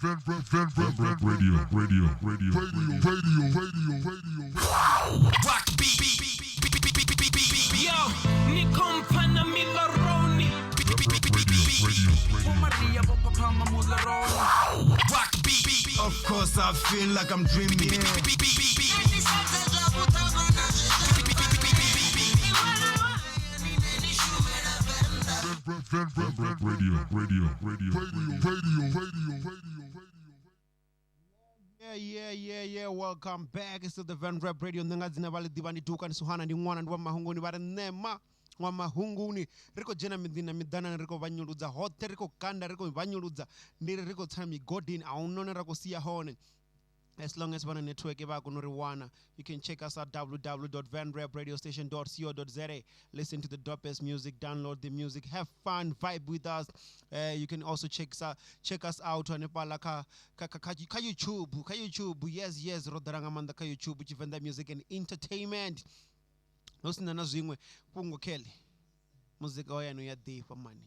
Rock beat. Yo, Nikom Panamilaroni. Rock beat. Of course I feel like I'm dreaming. Yeah. Welcome back. It's the Van Rap Radio. Ndingadzina vale divani duka ni suhana ndi mwana ndi wa mahunguni vare nema wa mahunguni riko jena midina midana riko vanyuludza hote riko kanda riko vanyuludza ndiri riko tsana migodini aunone rako siya hone. As long as we're on a network, you can check us at www.vanrapradiostation.co.za. Listen to the dopest music, download the music, have fun, vibe with us. You can also check us out on YouTube. Yes, Rodarangamanda YouTube, which venda music and entertainment. Listen to Nazingwe, Pungo Kelly. Music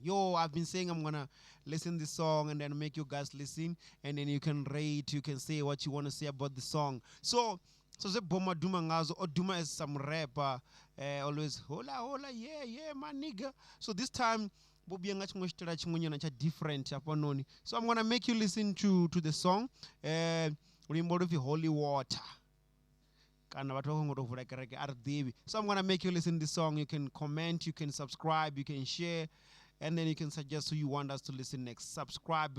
Yo, I've been saying I'm gonna listen this song and then make you guys listen, and then you can rate, you can say what you want to say about the song. So the Boma Duma Ngazo or Duma is some rapper, always hola, yeah, my nigga. So this time different. So I'm gonna make you listen to the song. Holy Water. So I'm going to make you listen to this song. You can comment, you can subscribe, you can share, and then you can suggest who you want us to listen next. Subscribe.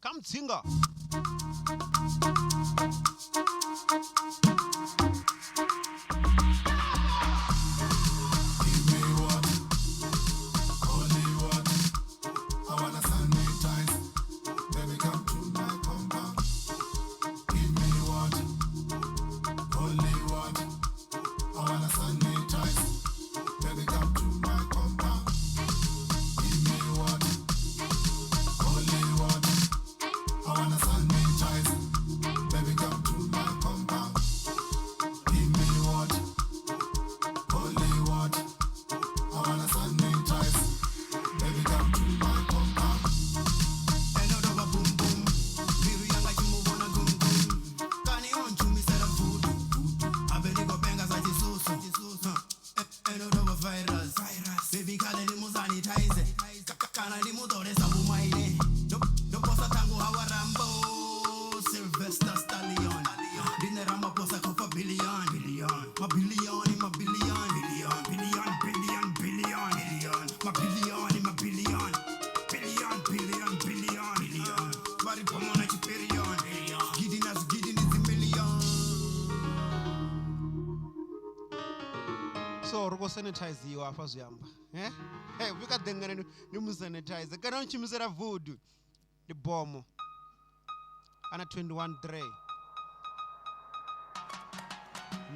Come singer. So rogo sanitize you afazu yamba. Hey, we got dengana ni sanitize. Kana nchimizera voodoo. The bomb. Ana 21 Dre.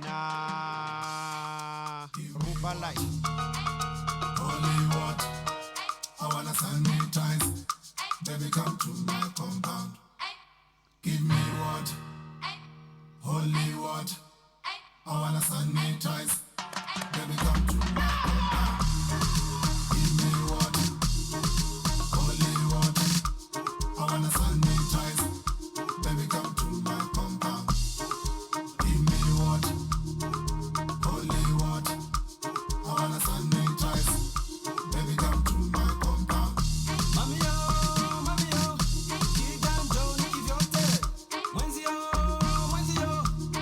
Na Ruba light. Holy water, I wanna sanitize. Baby, come to my compound. Give me water, holy water, I wanna sanitize. Baby, come to my compound. Give me water, holy water, I wanna sanitize. Baby, come to my compound. Give me water, holy water, I wanna sanitize. Baby, come to my compound. Mami yo, kiganjo nikivyote. Mwenzi yo,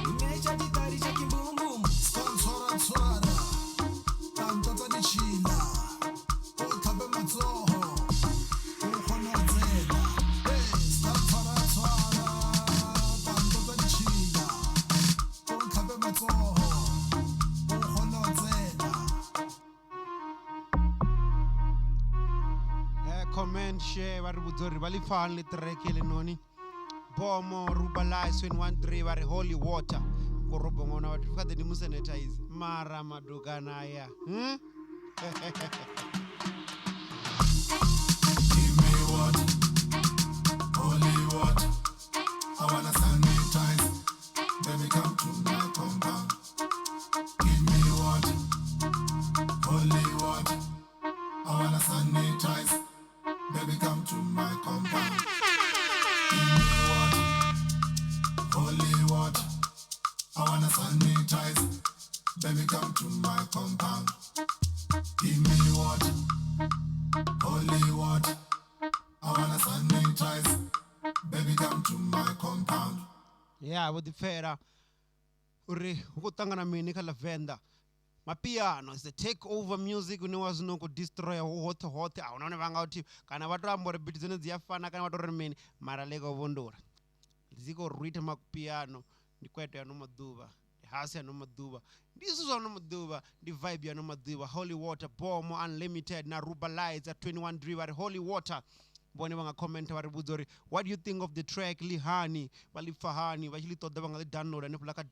nimecha jitari cha kimbum bum. Sponsor and swada. share vari vudza uri vali fani le track le noni Bomo Ruba lightz 213 vari holy water korobo ngona vati fikade ni musanitize mara madukana aya Give me what? Holy water. I wanna sanitize. Baby, come to my compound. Give me what? Holy water. I wanna sanitize. Baby, come to my compound. Give me what? Holy water. I wanna sanitize. Baby, come to my compound. Give me what? Holy water. I wanna sanitize. Baby, come to my compound. yeah vodifera uri ukutangana mini kha la venda mapiano is the take over music une wazino ku destroy hot aunone vanga uthi kana vatoramba ri beat dzine dziyafana kana vatori mini mara leko vondora dziko rwita mapiano ndikweto ya nomaduva hasi ya nomaduva ndisuzo nomaduva ndi vibe ya nomaduva holy water Bomounlimited na Ruba lightz at 21 driver holy water bone vanga commenta vari vudza uri what do you think of the track lihani valifahani vachili toda vanga li downloada ni pfula ka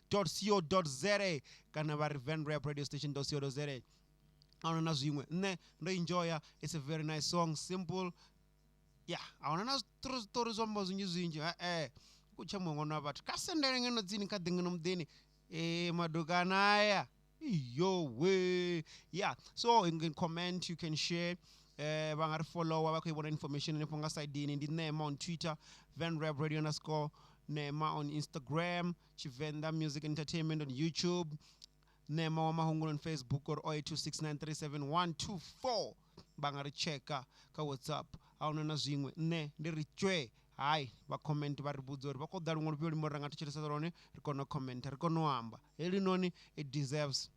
www.renderfiles.co.za kana vari venrap radio station.co.za auna na zwimwe nne ndo enjoya it's a very nice song simple yeah auna na stories zomba zwinji kucha mwana vatu kasendere ngeno dzini kadingino mdeni madukana aya yo we yeah so you can comment you can share vangari follow vakhoivona information nefonga side ndi nema on Twitter venrap radio _ nema on Instagram chivenda music entertainment on YouTube nema wa mahungu on Facebook or 0826937124 vangari checka ka WhatsApp auna na zwimwe ne ndiri chwe hai va comment vari vudza uri vakoda rin'we ripio limwe ri nga ticheresa rone ri kona comment ri kona amba heli noni it deserves